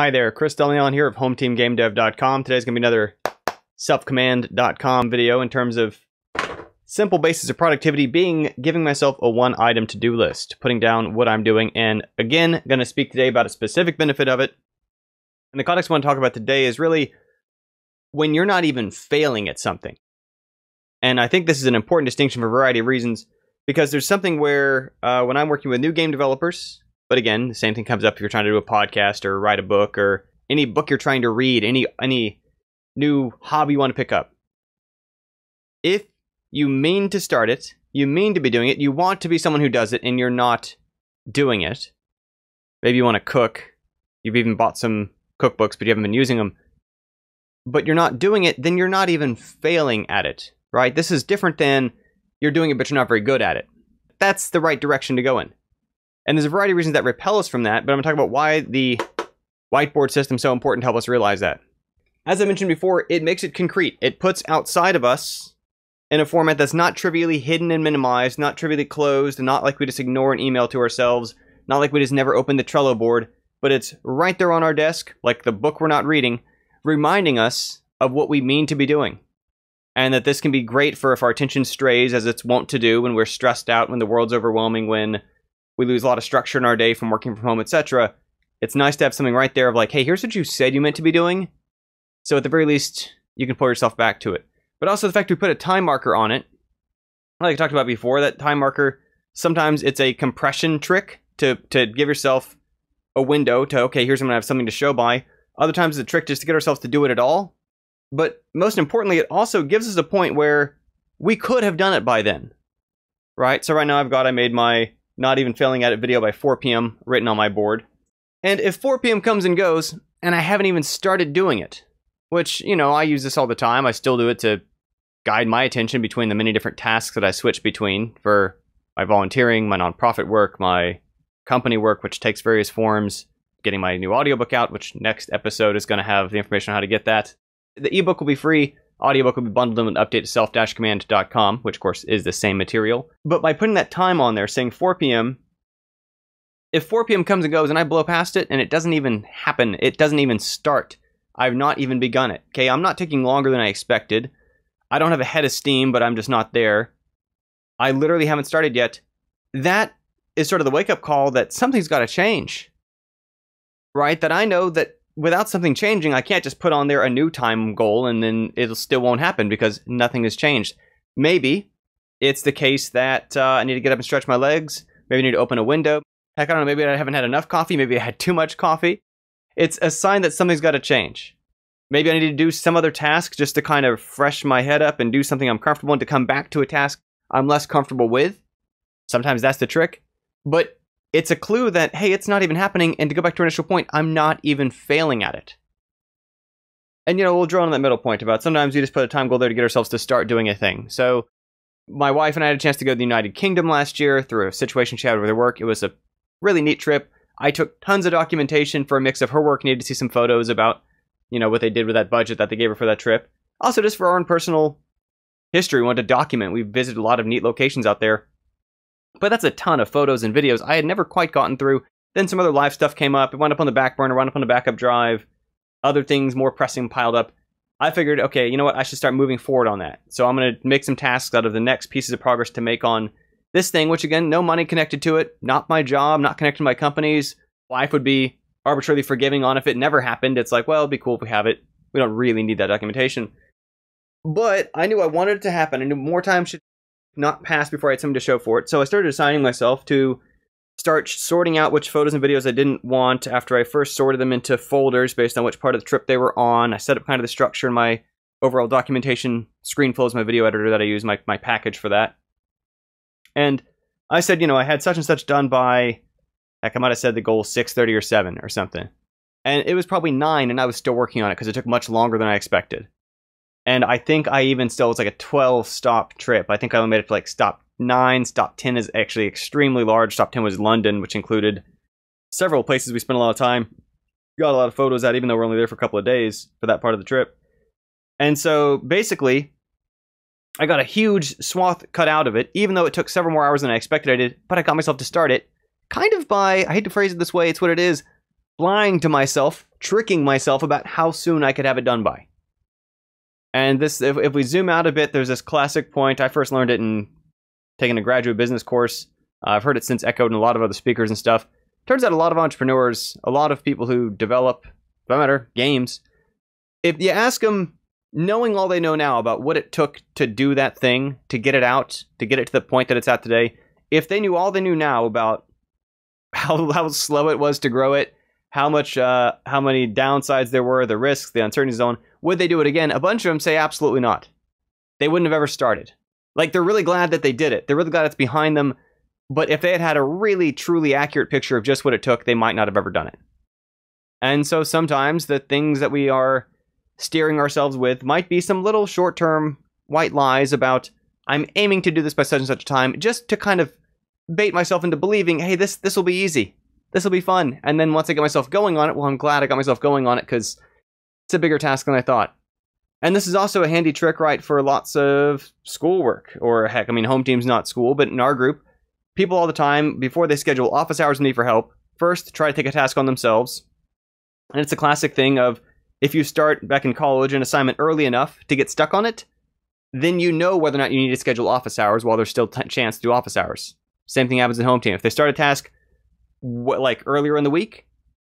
Hi there, Chris Deleon here of HomeTeamGameDev.com. Today's going to be another selfcommand.com video in terms of simple basis of productivity being giving myself a one-item to-do list, putting down what I'm doing, and again, going to speak today about a specific benefit of it. And the context I want to talk about today is really when you're not even failing at something. And I think this is an important distinction for a variety of reasons, because there's something where when I'm working with new game developers, but again, the same thing comes up if you're trying to do a podcast or write a book or any book you're trying to read, any new hobby you want to pick up. If you mean to start it, you mean to be doing it, you want to be someone who does it, and you're not doing it. Maybe you want to cook. You've even bought some cookbooks, but you haven't been using them. But you're not doing it, then you're not even failing at it, right? This is different than you're doing it, but you're not very good at it. That's the right direction to go in. And there's a variety of reasons that repel us from that, but I'm going to talk about why the whiteboard system is so important to help us realize that. As I mentioned before, it makes it concrete. It puts outside of us in a format that's not trivially hidden and minimized, not trivially closed, and not like we just ignore an email to ourselves, not like we just never open the Trello board, but it's right there on our desk, like the book we're not reading, reminding us of what we mean to be doing. And that this can be great for if our attention strays, as it's wont to do when we're stressed out, when the world's overwhelming, when we lose a lot of structure in our day from working from home, etc. It's nice to have something right there of like, hey, here's what you said you meant to be doing. So at the very least, you can pull yourself back to it. But also the fact we put a time marker on it, like I talked about before, that time marker, sometimes it's a compression trick to give yourself a window to, okay, here's when I have something to show by. Other times it's a trick just to get ourselves to do it at all. But most importantly, it also gives us a point where we could have done it by then, right? So right now I made my not even failing at it video by 4 p.m. written on my board. And if 4 p.m. comes and goes, and I haven't even started doing it, which, you know, I use this all the time. I still do it to guide my attention between the many different tasks that I switch between for my volunteering, my nonprofit work, my company work, which takes various forms, getting my new audiobook out, which next episode is going to have the information on how to get that. The ebook will be free. Audiobook will be bundled in with an update to self-command.com, which of course is the same material. But by putting that time on there, saying 4 p.m., if 4 p.m. comes and goes and I blow past it and it doesn't even happen, it doesn't even start, I've not even begun it. Okay, I'm not taking longer than I expected. I don't have a head of steam, but I'm just not there. I literally haven't started yet. That is sort of the wake-up call that something's got to change, right? That I know that without something changing, I can't just put on there a new time goal and then it still won't happen because nothing has changed. Maybe it's the case that I need to get up and stretch my legs. Maybe I need to open a window. Heck, I don't know, maybe I haven't had enough coffee. Maybe I had too much coffee. It's a sign that something's got to change. Maybe I need to do some other task just to kind of fresh my head up and do something I'm comfortable in to come back to a task I'm less comfortable with. Sometimes that's the trick. But it's a clue that, hey, it's not even happening, and to go back to our initial point, I'm not even failing at it. And, you know, we'll draw on that middle point about sometimes we just put a time goal there to get ourselves to start doing a thing. So, my wife and I had a chance to go to the United Kingdom last year through a situation she had with her work. It was a really neat trip. I took tons of documentation for a mix of her work, needed to see some photos about, you know, what they did with that budget that they gave her for that trip. Also, just for our own personal history, we wanted to document. We visited a lot of neat locations out there. But that's a ton of photos and videos I had never quite gotten through. Then some other live stuff came up. It wound up on the back burner, wound up on the backup drive. Other things more pressing piled up. I figured, okay, you know what? I should start moving forward on that. So I'm going to make some tasks out of the next pieces of progress to make on this thing, which again, no money connected to it. Not my job, not connected to my companies. Life would be arbitrarily forgiving on if it never happened. It's like, well, it'd be cool if we have it. We don't really need that documentation. But I knew I wanted it to happen. I knew more time should not pass before I had something to show for it. So I started assigning myself to start sorting out which photos and videos I didn't want after I first sorted them into folders based on which part of the trip they were on. I set up kind of the structure in my overall documentation. ScreenFlow is my video editor that I use, my package for that. And I said, you know, I had such and such done by, heck, I might have said the goal 6:30 or 7 or something. And it was probably 9 and I was still working on it because it took much longer than I expected. And I think I even still, it's like a 12-stop trip. I think I only made it to like stop 9. Stop 10 is actually extremely large. Stop 10 was London, which included several places we spent a lot of time. Got a lot of photos out, even though we're only there for a couple of days for that part of the trip. And so basically, I got a huge swath cut out of it, even though it took several more hours than I expected I did. But I got myself to start it kind of by, I hate to phrase it this way, it's what it is, lying to myself tricking myself about how soon I could have it done by. And this, if we zoom out a bit, there's this classic point. I first learned it in taking a graduate business course. I've heard it since echoed in a lot of other speakers and stuff. Turns out a lot of entrepreneurs, a lot of people who develop, for that matter, games, if you ask them, knowing all they know now about what it took to do that thing, to get it out, to get it to the point that it's at today, if they knew all they knew now about how slow it was to grow it, how many downsides there were, the risks, the uncertainty zone, would they do it again? A bunch of them say absolutely not. They wouldn't have ever started. Like, they're really glad that they did it. They're really glad it's behind them. But if they had had a really, truly accurate picture of just what it took, they might not have ever done it. And so sometimes the things that we are steering ourselves with might be some little short-term white lies about, I'm aiming to do this by such and such a time, just to kind of bait myself into believing, hey, this will be easy. This will be fun. And then once I get myself going on it, well, I'm glad I got myself going on it because it's a bigger task than I thought. And this is also a handy trick, right, for lots of schoolwork. Or heck, I mean, home team's not school, but in our group, people all the time, before they schedule office hours and need for help, first try to take a task on themselves. And it's a classic thing of, if you start back in college an assignment early enough to get stuck on it, then you know whether or not you need to schedule office hours while there's still a chance to do office hours. Same thing happens in home team. If they start a task like earlier in the week,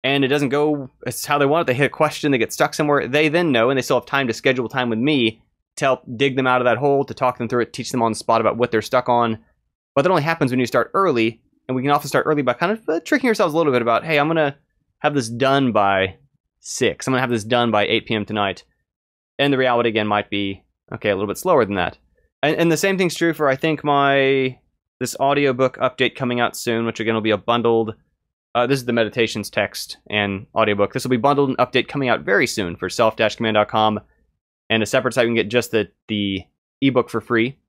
and it doesn't go as how they want it, they hit a question, they get stuck somewhere, they then know, and they still have time to schedule time with me to help dig them out of that hole, to talk them through it, teach them on the spot about what they're stuck on. But that only happens when you start early, and we can often start early by kind of tricking ourselves a little bit about, hey, I'm going to have this done by 6. I'm going to have this done by 8 p.m. tonight. And the reality, again, might be, okay, a little bit slower than that. And the same thing's true for, I think, this audiobook update coming out soon, which again will be a bundled, this is the meditations text and audiobook. This will be bundled and update coming out very soon for self-command.com, and a separate site you can get just the ebook for free.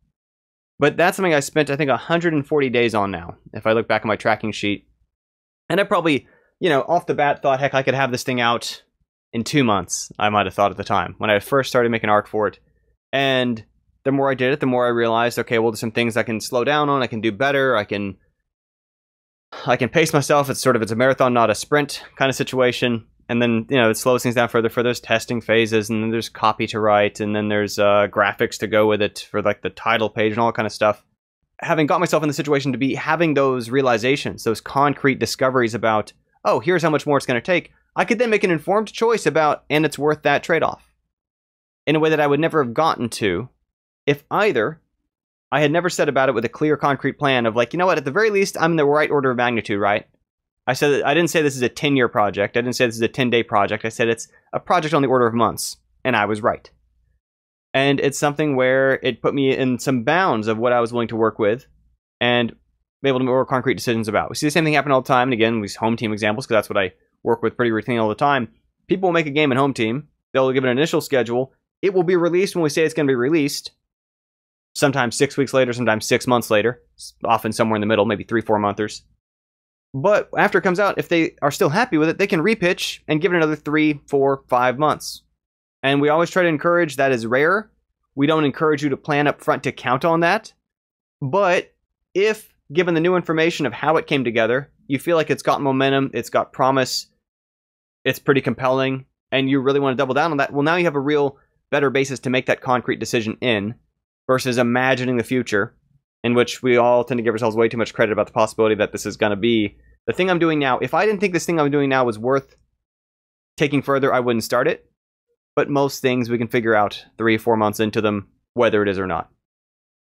But that's something I spent, I think, 140 days on now, if I look back at my tracking sheet. And I probably, off the bat thought, heck, I could have this thing out in 2 months, I might have thought at the time, when I first started making art for it. And the more I did it, the more I realized, okay, well, there's some things I can slow down on, I can do better, I can pace myself. It's a marathon, not a sprint kind of situation. And then, it slows things down further. There's testing phases, and then there's copy to write, and then there's graphics to go with it for like the title page and all that kind of stuff. Having got myself in the situation to be having those realizations, those concrete discoveries about, oh, here's how much more it's going to take, I could then make an informed choice about, and it's worth that trade-off, in a way that I would never have gotten to if either I had never said about it with a clear, concrete plan of like, you know what, at the very least, I'm in the right order of magnitude, right? I didn't say this is a 10-year project. I didn't say this is a 10-day project. I said it's a project on the order of months, and I was right. And it's something where it put me in some bounds of what I was willing to work with and be able to make more concrete decisions about. We see the same thing happen all the time, and again, these home team examples, because that's what I work with pretty routinely all the time. People will make a game in home team. They'll give it an initial schedule. It will be released when we say it's going to be released. Sometimes 6 weeks later, sometimes 6 months later, often somewhere in the middle, maybe 3-4 monthers. But after it comes out, if they are still happy with it, they can repitch and give it another 3, 4, 5 months. And we always try to encourage, that is rare. We don't encourage you to plan up front to count on that. But if, given the new information of how it came together, you feel like it's got momentum, it's got promise, it's pretty compelling, and you really want to double down on that, well, now you have a real better basis to make that concrete decision in, versus imagining the future, in which we all tend to give ourselves way too much credit about the possibility that this is going to be the thing I'm doing now. If I didn't think this thing I'm doing now was worth taking further, I wouldn't start it. But most things we can figure out 3 or 4 months into them, whether it is or not.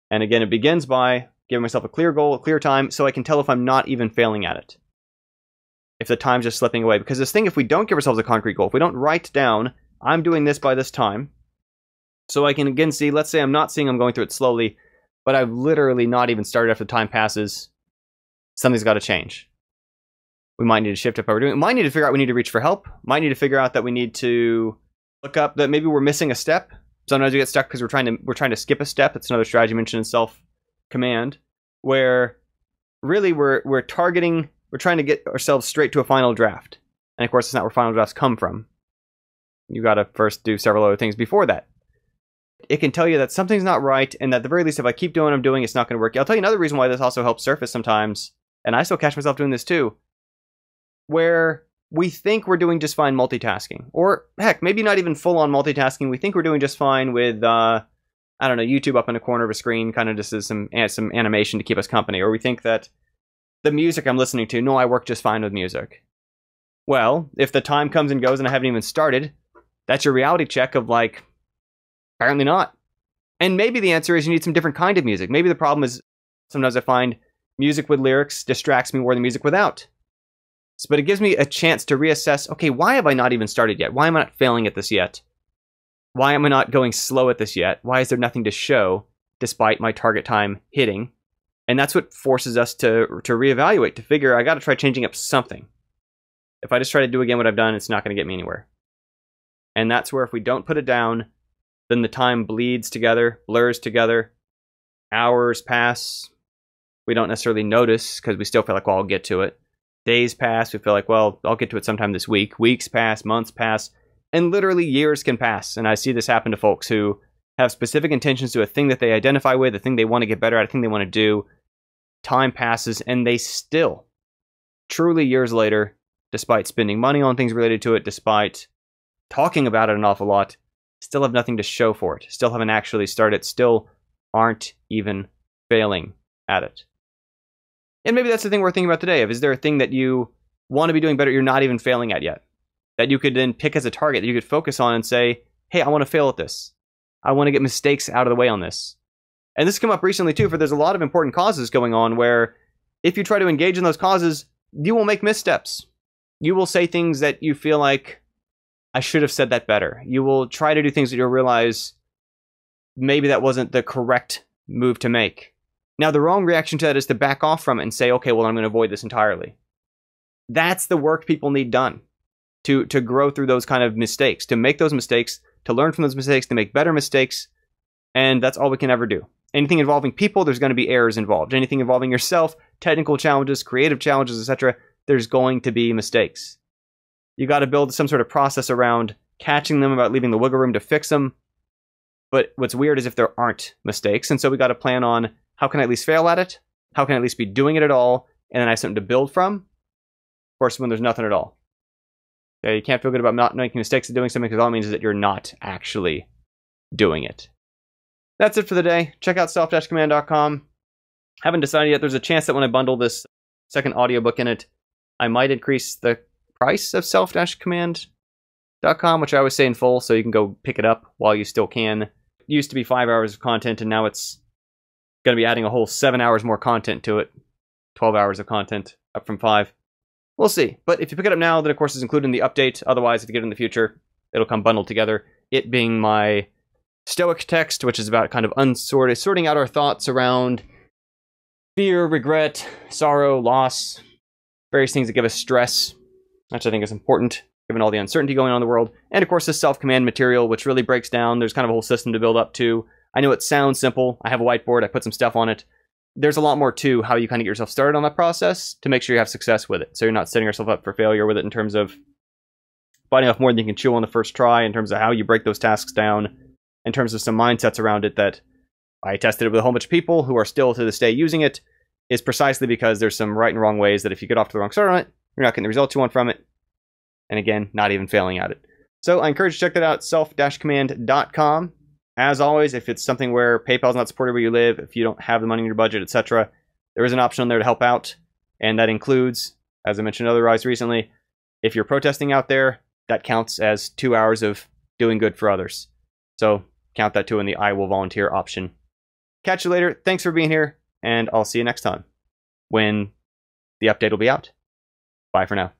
And again, it begins by giving myself a clear goal, a clear time, so I can tell if I'm not even failing at it. If the time's just slipping away. Because this thing, if we don't give ourselves a concrete goal, if we don't write down, I'm doing this by this time, so I can again see, let's say I'm not seeing I'm going through it slowly, but I've literally not even started after the time passes, something's got to change. We might need to shift up how we're doing it. Might need to figure out we need to reach for help. Might need to figure out that we need to look up that maybe we're missing a step. Sometimes we get stuck because we're trying to skip a step. It's another strategy mentioned in self-command, where really we're targeting, we're trying to get ourselves straight to a final draft. And of course, it's not where final drafts come from. You got to first do several other things before that. It can tell you that something's not right, and that at the very least, if I keep doing what I'm doing, it's not going to work. I'll tell you another reason why this also helps surface sometimes, and I still catch myself doing this too, where we think we're doing just fine multitasking. Or, heck, maybe not even full-on multitasking. We think we're doing just fine with, I don't know, YouTube up in the corner of a screen, kind of just as some animation to keep us company. Or we think that the music I'm listening to, no, I work just fine with music. Well, if the time comes and goes and I haven't even started, that's your reality check of like, apparently not. And maybe the answer is you need some different kind of music. Maybe the problem is sometimes I find music with lyrics distracts me more than music without. But it gives me a chance to reassess, okay, why have I not even started yet? Why am I not failing at this yet? Why am I not going slow at this yet? Why is there nothing to show despite my target time hitting? And that's what forces us to reevaluate, to figure I got to try changing up something. If I just try to do again what I've done, it's not going to get me anywhere. And that's where if we don't put it down, then the time bleeds together, blurs together, hours pass. We don't necessarily notice because we still feel like, well, I'll get to it. Days pass, we feel like, well, I'll get to it sometime this week. Weeks pass, months pass, and literally years can pass. And I see this happen to folks who have specific intentions to a thing that they identify with, a thing they want to get better at, a thing they want to do. Time passes, and they still, truly years later, despite spending money on things related to it, despite talking about it an awful lot, still have nothing to show for it, still haven't actually started, still aren't even failing at it. And maybe that's the thing we're thinking about today. Is there a thing that you want to be doing better you're not even failing at yet? That you could then pick as a target, that you could focus on and say, hey, I want to fail at this. I want to get mistakes out of the way on this. And this came up recently too, for there's a lot of important causes going on where if you try to engage in those causes, you will make missteps. You will say things that you feel like, I should have said that better. You will try to do things that you'll realize maybe that wasn't the correct move to make. Now, the wrong reaction to that is to back off from it and say, okay, well, I'm going to avoid this entirely. That's the work people need done to grow through those kind of mistakes, to make those mistakes, to learn from those mistakes, to make better mistakes. And that's all we can ever do. Anything involving people, there's going to be errors involved. Anything involving yourself, technical challenges, creative challenges, etc., there's going to be mistakes. You got to build some sort of process around catching them, about leaving the wiggle room to fix them. But what's weird is if there aren't mistakes. And so we got to plan on, how can I at least fail at it? How can I at least be doing it at all? And then I have something to build from. Of course, when there's nothing at all. Okay, you can't feel good about not making mistakes and doing something because all it means is that you're not actually doing it. That's it for the day. Check out self-command.com. Haven't decided yet. There's a chance that when I bundle this second audiobook in it, I might increase the price of self-command.com, which I always say in full, so you can go pick it up while you still can. It used to be 5 hours of content, and now it's going to be adding a whole 7 hours more content to it. 12 hours of content, up from 5. We'll see. But if you pick it up now, then of course it's included in the update. Otherwise, if you get it in the future, it'll come bundled together. It being my Stoic text, which is about kind of sorting out our thoughts around fear, regret, sorrow, loss, various things that give us stress, which I think is important given all the uncertainty going on in the world. And of course, the self-command material, which really breaks down. There's kind of a whole system to build up to. I know it sounds simple. I have a whiteboard. I put some stuff on it. There's a lot more to how you kind of get yourself started on that process to make sure you have success with it. So you're not setting yourself up for failure with it in terms of biting off more than you can chew on the first try, in terms of how you break those tasks down, in terms of some mindsets around it that I tested it with a whole bunch of people who are still to this day using it, is precisely because there's some right and wrong ways that if you get off to the wrong start on it, you're not getting the results you want from it. And again, not even failing at it. So I encourage you to check that out, self-command.com. As always, if it's something where PayPal's not supported where you live, if you don't have the money in your budget, etc., there is an option on there to help out. And that includes, as I mentioned otherwise recently, if you're protesting out there, that counts as 2 hours of doing good for others. So count that too in the I will volunteer option. Catch you later. Thanks for being here, and I'll see you next time when the update will be out. Bye for now.